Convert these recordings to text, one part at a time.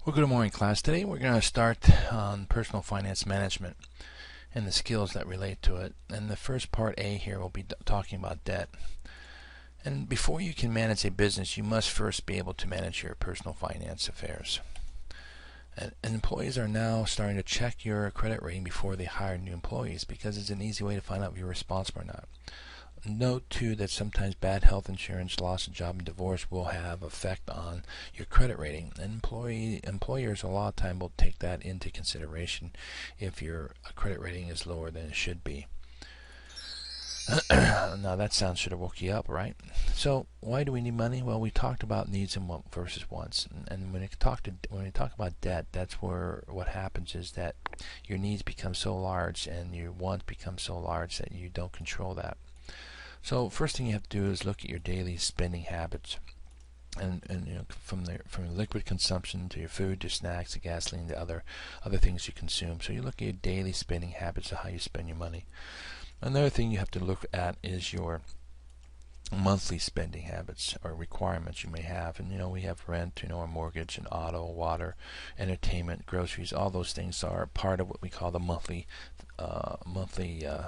Well, good morning, class. Today we're going to start on personal finance management and the skills that relate to it. And the first part A here will be talking about debt. And before you can manage a business, you must first be able to manage your personal finance affairs. And employees are now starting to check your credit rating before they hire new employees because it's an easy way to find out if you're responsible or not. Note too that sometimes bad health insurance, loss of job, and divorce will have effect on your credit rating. And employers a lot of time will take that into consideration if your credit rating is lower than it should be. Now that sound should have woke you up, right? So why do we need money? Well, we talked about needs and versus wants, and when we talk about debt, that's where what happens is that your needs become so large and your wants become so large that you don't control that. So first thing you have to do is look at your daily spending habits, and from liquid consumption to your food, to snacks, to gasoline, to other things you consume. So you look at your daily spending habits of how you spend your money. Another thing you have to look at is your monthly spending habits or requirements you may have. And we have rent, our mortgage and auto, water, entertainment, groceries. All those things are part of what we call the monthly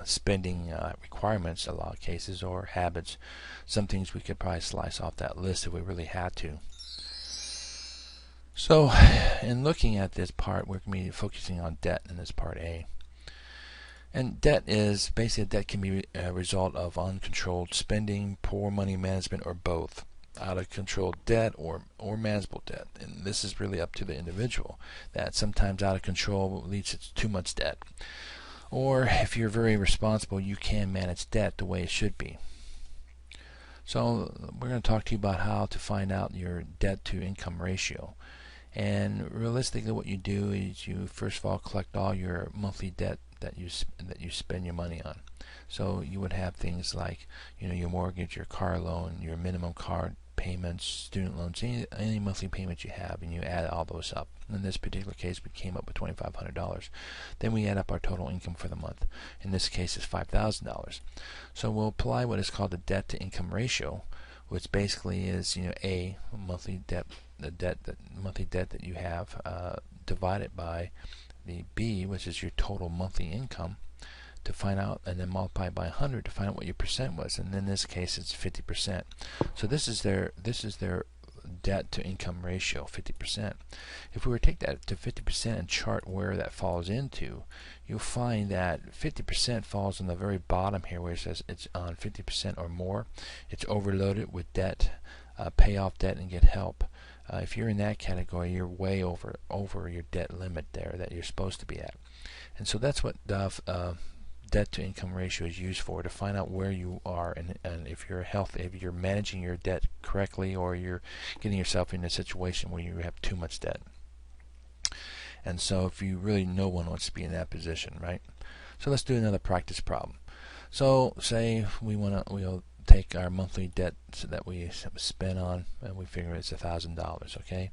spending requirements in a lot of cases, or habits. Some things we could probably slice off that list if we really had to. So in looking at this part, we're going to be focusing on debt in this part A. And debt is basically, debt can be a result of uncontrolled spending, poor money management, or both. Out of control debt or manageable debt, and this is really up to the individual. That sometimes out of control leads to too much debt, or if you're very responsible, you can manage debt the way it should be. So we're going to talk to you about how to find out your debt to income ratio. And realistically, what you do is you first of all collect all your monthly debt that you spend your money on. So you would have things like your mortgage, your car loan, your minimum car payments, student loans, any monthly payments you have, and you add all those up. In this particular case, we came up with $2,500. Then we add up our total income for the month. In this case, it's $5,000. So we'll apply what is called the debt to income ratio, which basically is a monthly debt, monthly debt that you have, divided by the B, which is your total monthly income, to find out, and then multiply by 100 to find out what your percent was. And in this case, it's 50%. So this is their debt to income ratio, 50%. If we were to take that to 50% and chart where that falls into, you'll find that 50% falls on the very bottom here, where it says it's on 50% or more. It's overloaded with debt. Pay off debt and get help. If you're in that category, you're way over your debt limit there that you're supposed to be at. And so that's what debt to income ratio is used for, to find out where you are, and if you're healthy, if you're managing your debt correctly, or you're getting yourself in a situation where you have too much debt. And so if you really, no one wants to be in that position, right? So let's do another practice problem. So say we'll take our monthly debt that we spend on, and we figure it's $1,000, okay?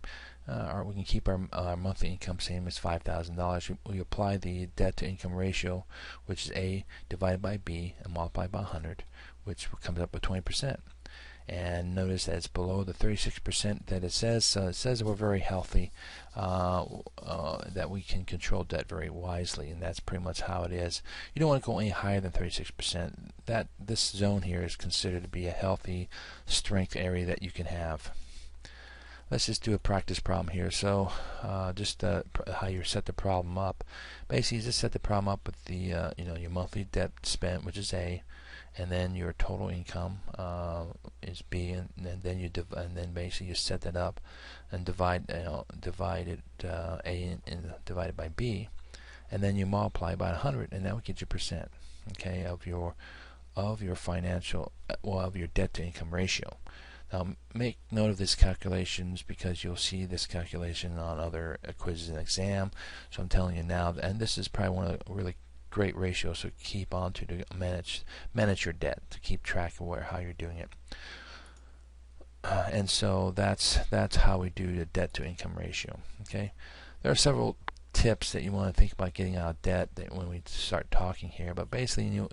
Or we can keep our monthly income same as $5,000. We apply the debt to income ratio, which is A divided by B, and multiply by 100, which comes up with 20%. And notice that it's below the 36% that it says. So it says that we're very healthy, that we can control debt very wisely, and that's pretty much how it is. You don't want to go any higher than 36%. This zone here is considered to be a healthy strength area that you can have. Let's just do a practice problem here. So just how you set the problem up. Basically, you just set the problem up with the your monthly debt spent, which is A, and then your total income is B, and then basically you set that up and divide it A and divided by B, and then you multiply by 100, and that will get you percent, okay, of your financial, of your debt to income ratio. Now make note of these calculations, because you'll see this calculation on other quizzes and exam. So I'm telling you now, and this is probably one of the really great ratios to keep on to manage your debt, to keep track of how you're doing it. And so that's how we do the debt to income ratio. Okay, there are several tips that you want to think about getting out of debt when we start talking here, but basically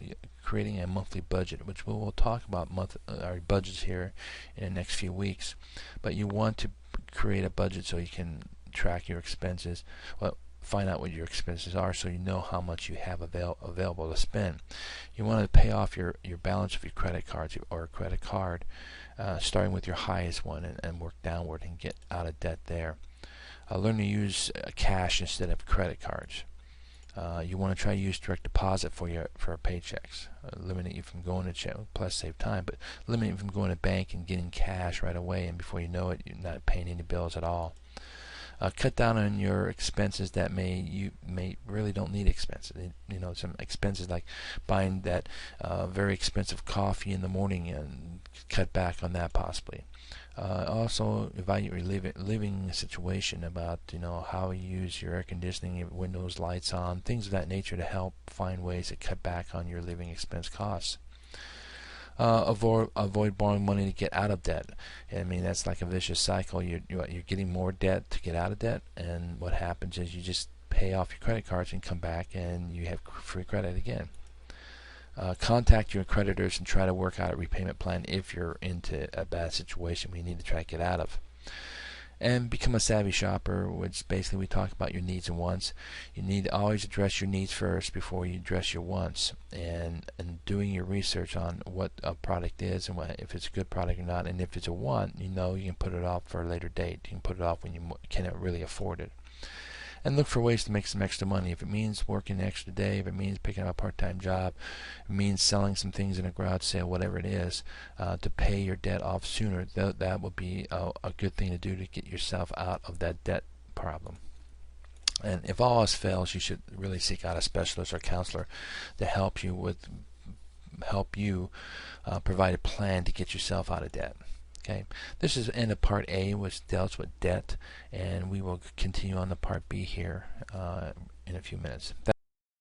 creating a monthly budget, which we will talk about our budgets here in the next few weeks. But you want to create a budget so you can track your expenses. Well, find out what your expenses are so you know how much you have available to spend. You want to pay off your balance of your credit cards or credit card, starting with your highest one, and work downward and get out of debt there. Learn to use cash instead of credit cards. You want to try to use direct deposit for paychecks, limiting you from going to check, plus save time, but limiting you from going to bank and getting cash right away, and before you know it, you're not paying any bills at all. Cut down on your expenses that you may really don't need expenses. Some expenses like buying that very expensive coffee in the morning, and cut back on that possibly. Also evaluate your living situation, about how you use your air conditioning, your windows, lights on, things of that nature, to help find ways to cut back on your living expense costs. Avoid borrowing money to get out of debt. I mean, that's like a vicious cycle. You're getting more debt to get out of debt, and what happens is you just pay off your credit cards and come back and you have free credit again. Contact your creditors and try to work out a repayment plan if you're into a bad situation we need to try to get out of. And become a savvy shopper, which basically we talk about your needs and wants. You need to always address your needs first before you address your wants, and doing your research on what a product is and if it's a good product or not. And if it's a want, you can put it off for a later date. You can put it off when you cannot really afford it. And look for ways to make some extra money. If it means working an extra day, if it means picking up a part-time job, if it means selling some things in a garage sale, whatever it is, to pay your debt off sooner, that would be a good thing to do to get yourself out of that debt problem. And if all else fails, you should really seek out a specialist or counselor to help you provide a plan to get yourself out of debt. Okay, this is the end of part A, which deals with debt, and we will continue on to part B here in a few minutes.